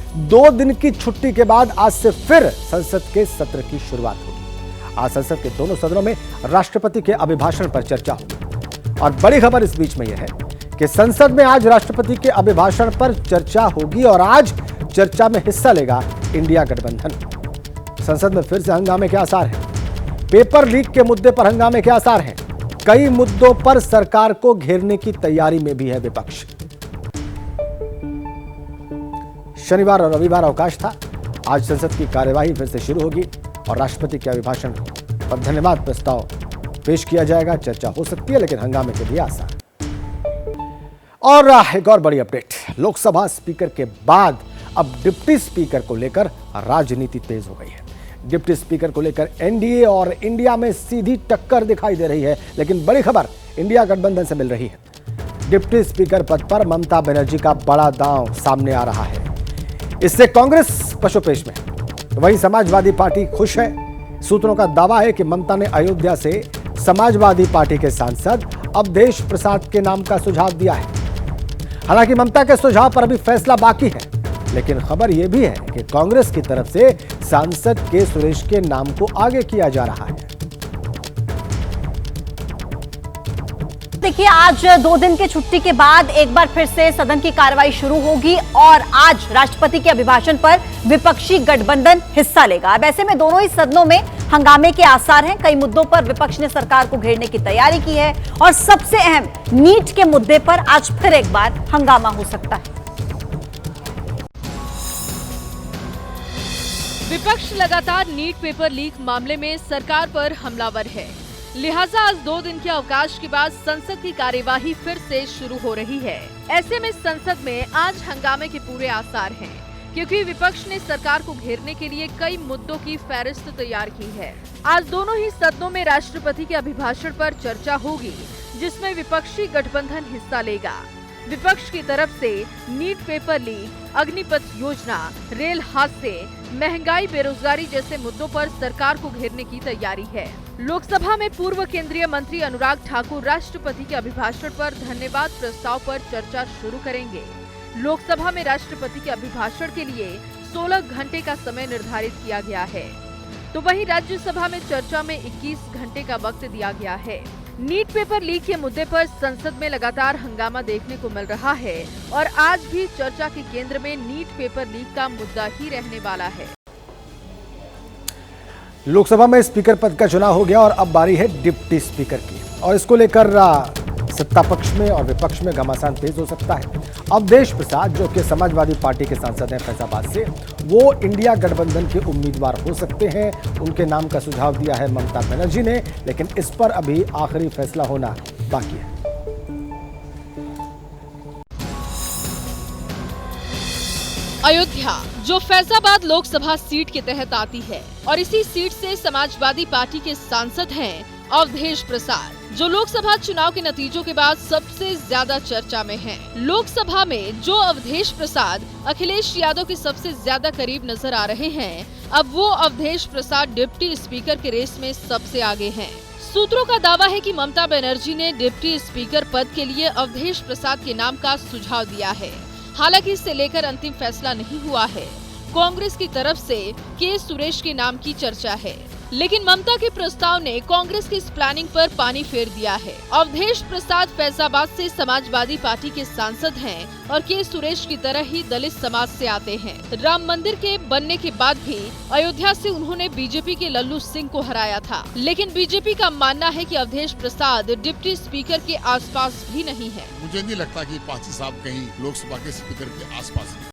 2 दिन की छुट्टी के बाद आज से फिर संसद के सत्र की शुरुआत होगी। आज संसद के दोनों सदनों में राष्ट्रपति के अभिभाषण पर चर्चा होगी और बड़ी खबर इस बीच में यह है कि संसद में आज राष्ट्रपति के अभिभाषण पर चर्चा होगी और आज चर्चा में हिस्सा लेगा इंडिया गठबंधन। संसद में फिर से हंगामे के आसार हैं। पेपर लीक के मुद्दे पर हंगामे के आसार हैं। कई मुद्दों पर सरकार को घेरने की तैयारी में भी है विपक्ष। शनिवार और रविवार अवकाश था। आज संसद की कार्यवाही फिर से शुरू होगी और राष्ट्रपति के अभिभाषण पर धन्यवाद प्रस्ताव पेश किया जाएगा। चर्चा हो सकती है, लेकिन हंगामे के भी आसार। और एक और बड़ी अपडेट, लोकसभा स्पीकर के बाद अब डिप्टी स्पीकर को लेकर राजनीति तेज हो गई है। डिप्टी स्पीकर को लेकर एनडीए और इंडिया में सीधी टक्कर दिखाई दे रही है, लेकिन बड़ी खबर इंडिया गठबंधन से मिल रही है। डिप्टी स्पीकर पद पर ममता बनर्जी का बड़ा दांव सामने आ रहा है। इससे कांग्रेस पशुपेश में, वहीं समाजवादी पार्टी खुश है। सूत्रों का दावा है कि ममता ने अयोध्या से समाजवादी पार्टी के सांसद अवधेश प्रसाद के नाम का सुझाव दिया है। हालांकि ममता के सुझाव पर अभी फैसला बाकी है, लेकिन खबर यह भी है कि कांग्रेस की तरफ से सांसद के सुरेश के नाम को आगे किया जा रहा है। देखिए, आज 2 दिन की छुट्टी के बाद एक बार फिर से सदन की कार्रवाई शुरू होगी और आज राष्ट्रपति के अभिभाषण पर विपक्षी गठबंधन हिस्सा लेगा। अब ऐसे में दोनों ही सदनों में हंगामे के आसार हैं। कई मुद्दों पर विपक्ष ने सरकार को घेरने की तैयारी की है और सबसे अहम नीट के मुद्दे पर आज फिर एक बार हंगामा हो सकता है। विपक्ष लगातार नीट पेपर लीक मामले में सरकार पर हमलावर है, लिहाजा आज 2 दिन के अवकाश के बाद संसद की कार्यवाही फिर से शुरू हो रही है। ऐसे में संसद में आज हंगामे के पूरे आसार हैं, क्योंकि विपक्ष ने सरकार को घेरने के लिए कई मुद्दों की फहरिस्त तैयार की है। आज दोनों ही सदनों में राष्ट्रपति के अभिभाषण पर चर्चा होगी, जिसमें विपक्षी गठबंधन हिस्सा लेगा। विपक्ष की तरफ से नीट पेपर लीक, अग्निपथ योजना, रेल हादसे, महंगाई, बेरोजगारी जैसे मुद्दों पर सरकार को घेरने की तैयारी है। लोकसभा में पूर्व केंद्रीय मंत्री अनुराग ठाकुर राष्ट्रपति के अभिभाषण पर धन्यवाद प्रस्ताव पर चर्चा शुरू करेंगे। लोकसभा में राष्ट्रपति के अभिभाषण के लिए 16 घंटे का समय निर्धारित किया गया है, तो वहीं राज्यसभा में चर्चा में 21 घंटे का वक्त दिया गया है। नीट पेपर लीक के मुद्दे पर संसद में लगातार हंगामा देखने को मिल रहा है और आज भी चर्चा के केंद्र में नीट पेपर लीक का मुद्दा ही रहने वाला है। लोकसभा में स्पीकर पद का चुनाव हो गया और अब बारी है डिप्टी स्पीकर की, और इसको लेकर सत्ता पक्ष में और विपक्ष में घमासान तेज हो सकता है। अवधेश प्रसाद, जो कि समाजवादी पार्टी के सांसद हैं फैजाबाद से, वो इंडिया गठबंधन के उम्मीदवार हो सकते हैं। उनके नाम का सुझाव दिया है ममता बनर्जी ने, लेकिन इस पर अभी आखिरी फैसला होना बाकी है। अयोध्या, जो फैजाबाद लोकसभा सीट के तहत आती है, और इसी सीट से समाजवादी पार्टी के सांसद हैं अवधेश प्रसाद, जो लोकसभा चुनाव के नतीजों के बाद सबसे ज्यादा चर्चा में हैं। लोकसभा में जो अवधेश प्रसाद अखिलेश यादव के सबसे ज्यादा करीब नजर आ रहे हैं, अब वो अवधेश प्रसाद डिप्टी स्पीकर के रेस में सबसे आगे हैं। सूत्रों का दावा है कि ममता बनर्जी ने डिप्टी स्पीकर पद के लिए अवधेश प्रसाद के नाम का सुझाव दिया है। हालांकि इससे लेकर अंतिम फैसला नहीं हुआ है। कांग्रेस की तरफ से के सुरेश के नाम की चर्चा है, लेकिन ममता के प्रस्ताव ने कांग्रेस की इस प्लानिंग पर पानी फेर दिया है। अवधेश प्रसाद फैजाबाद से समाजवादी पार्टी के सांसद हैं और के सुरेश की तरह ही दलित समाज से आते हैं। राम मंदिर के बनने के बाद भी अयोध्या से उन्होंने बीजेपी के लल्लू सिंह को हराया था, लेकिन बीजेपी का मानना है कि अवधेश प्रसाद डिप्टी स्पीकर के आसपास भी नहीं है। मुझे नहीं लगता कि पासी साहब कहीं लोकसभा के स्पीकर के आसपास